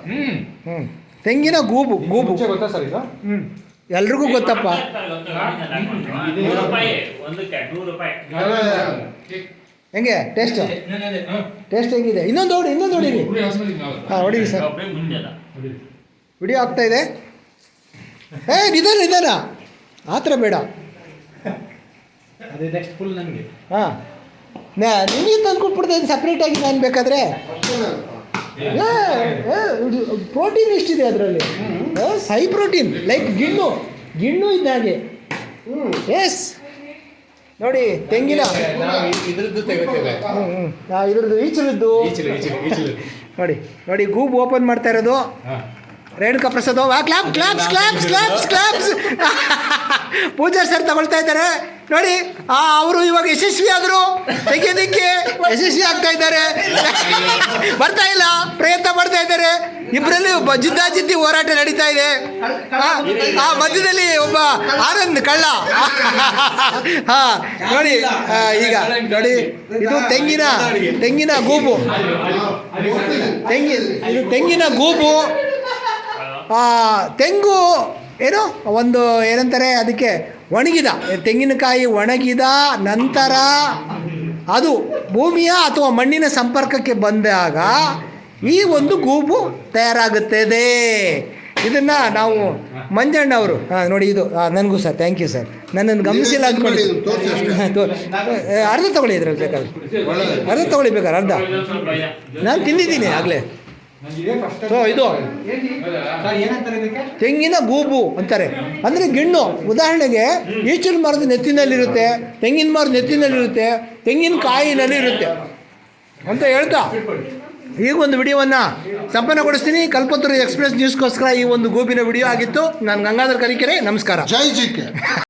ಹ್ಞೂ ತೆಂಗಿನ ಗೂಬು ಗೊತ್ತಾ ಸರ್ ಇದು? ಎಲ್ರಿಗೂ ಗೊತ್ತಪ್ಪ. ಹೆಂಗೆ ಟೇಸ್ಟ್ ಹೆಂಗಿದೆ? ಇನ್ನೊಂದು ಹೊಡೀರಿ. ಹಾಂ ಹೊಡೀರಿ ಸರ್. ವಿಡಿಯೋ ಆಗ್ತಾ ಇದೆ. ನಿಧಾನ ಆ ಥರ ಬೇಡ. ಅದೇ ನೆಕ್ಸ್ಟ್ ಫುಲ್ ನನಗೆ. ಹಾಂ ನಿಮಗೆ ತಂದು ಕೊಟ್ಬಿಡ್ತೀನಿ ಸಪ್ರೇಟಾಗಿ. ನಾನು ಬೇಕಾದರೆ ಪ್ರೋಟೀನ್ ಎಷ್ಟಿದೆ ಅದರಲ್ಲಿ? ಹೈ ಪ್ರೋಟೀನ್, ಲೈಕ್ ಗಿಣ್ಣು ಇದ್ದ ಹಾಗೆ. ಎಸ್ ನೋಡಿ ತೆಂಗಿನ ಇದ್ರದ್ದು ತೆಗಿತೇವೆ. ಇದ್ರದ್ದು ಈಚಲದ್ದು ನೋಡಿ ಗೂಬ್ ಓಪನ್ ಮಾಡ್ತಾ ಇರೋದು ರೇಣುಕಾ ಪ್ರಸಾದ್. ಕ್ಲಾಪ್ಸ್ ಪೂಜಾ ಸರ್ ತಗೊಳ್ತಾ ಇದ್ದಾರೆ ನೋಡಿ. ಅವರು ಇವಾಗ ಯಶಸ್ವಿ ಆದರು, ತೆಗೆಯೋದಕ್ಕೆ ಯಶಸ್ವಿ ಆಗ್ತಾ ಇದ್ದಾರೆ. ಬರ್ತಾ ಇಲ್ಲ, ಪ್ರಯತ್ನ ಮಾಡ್ತಾ ಇದ್ದಾರೆ. ಇಬ್ಬರಲ್ಲಿ ಜಿದ್ದಾಜಿದ್ದಿ ಹೋರಾಟ ನಡೀತಾ ಇದೆ. ಆ ಮಧ್ಯದಲ್ಲಿ ಒಬ್ಬ ಆನಂದ್ ಕಳ್ಳ. ನೋಡಿ ಈಗ ನೋಡಿ, ಇದು ತೆಂಗಿನ ಗೂಬು. ಇದು ತೆಂಗಿನ ಗೂಬು. ತೆಂಗು ಏನು ಒಂದು ಏನಂತಾರೆ ಅದಕ್ಕೆ, ಒಣಗಿದ ತೆಂಗಿನಕಾಯಿ ಒಣಗಿದ ನಂತರ ಅದು ಭೂಮಿಯ ಅಥವಾ ಮಣ್ಣಿನ ಸಂಪರ್ಕಕ್ಕೆ ಬಂದಾಗ ಈ ಒಂದು ಗೂಬು ತಯಾರಾಗುತ್ತದೆ. ಇದನ್ನು ನಾವು ಮಂಜಣ್ಣ ಅವರು ನೋಡಿ, ಇದು ನನಗೂ ಸರ್ ಥ್ಯಾಂಕ್ ಯು ಸರ್, ನನ್ನನ್ನು ಗಮನಿಸಿಲ್ಲ ಅಂದ್ಕೊಂಡು. ಅರ್ಧ ತೊಗೊಳ್ಳಿ ಇದ್ರಲ್ಲಿ ಬೇಕಾದ್ರೆ, ಅರ್ಧ ತೊಗೊಳ್ಳಿ ಬೇಕಾದ್ರೆ ಅರ್ಧ. ನಾನು ತಿಂದಿದ್ದೀನಿ ಆಗಲೇ. ಇದು ತೆಂಗಿನ ಗೂಬು ಅಂತಾರೆ, ಅಂದರೆ ಗಿಣ್ಣು. ಉದಾಹರಣೆಗೆ ಈಚಲು ಮರದ ನೆತ್ತಿನಲ್ಲಿರುತ್ತೆ, ತೆಂಗಿನ ಮರದ ನೆತ್ತಿನಲ್ಲಿರುತ್ತೆ, ತೆಂಗಿನಕಾಯಿನಲ್ಲಿ ಇರುತ್ತೆ ಅಂತ ಹೇಳ್ತಾ ಈಗ ಒಂದು ವಿಡಿಯೋವನ್ನು ಸಂಪನ್ನಗೊಳಿಸ್ತೀನಿ. ಕಲ್ಪತರು ಎಕ್ಸ್ಪ್ರೆಸ್ ನ್ಯೂಸ್ಗೋಸ್ಕರ ಈ ಒಂದು ಗೂಬಿನ ವಿಡಿಯೋ ಆಗಿತ್ತು. ನಾನು ಗಂಗಾಧರ್ ಕರಿಕೆರೆ, ನಮಸ್ಕಾರ. ಜೈ ಜಿಕೆ.